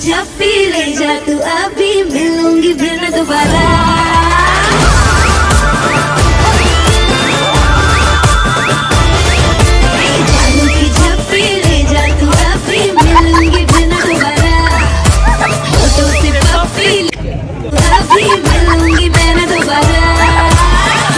जब पी ले जा तू अभी मिलूंगी फिर न दोबारा जब पी ले जा तू अभी मिलूंगी फिर न दोबारा फोटो से पप्पी अभी मिलूंगी मैं न दोबारा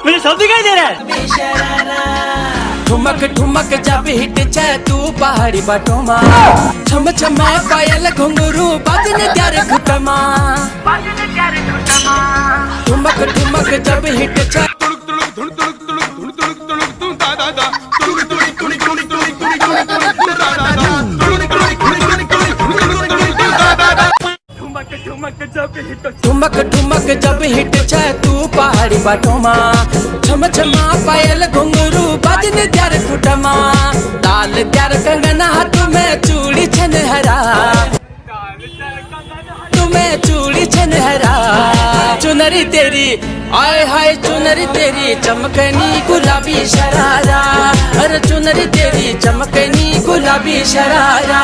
मुझे सब दिखाई दे रहा है। ठुमक ठुमक जब हिट जाए तू पहाड़ी बाटोमा छम छम पायल घुंघरू बाजने त्यार खुटमा ठुमक ठुमक जब हिट जाए ठुमक ठुमक जब हिट जाए तू पहाड़ी बाटोमा छम छमा पायल घुंघरू बाजने त्यार खुटमा दाल त्यार कंगना हाथ में चूड़ी छनहरा तुम्हें चूड़ी छनहरा चुनरी तेरी आय हाय चुनरी तेरी चमकनी गुलाबी शरारा अरे चुनरी तेरी चमकनी गुलाबी शरारा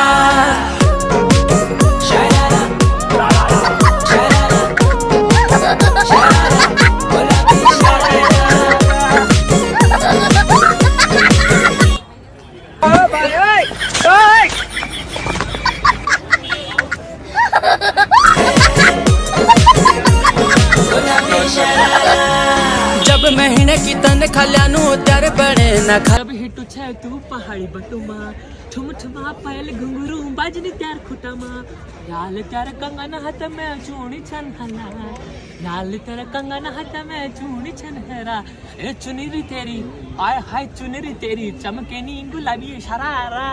जब महीने की तन खल्यानु त्यार बड़े न जब हिट छे तू पहाड़ी बटुमा ठुम ठुमा पायल घुंघरू बाजनी त्यार खुटमा लाल त्यार कंगन हाथ में चूड़ी छन हला लाल त्यार कंगन हाथ में चूड़ी छन हरा ए चुनरी तेरी आय हाय चुनरी तेरी चमकेनी गुलाबी शरारा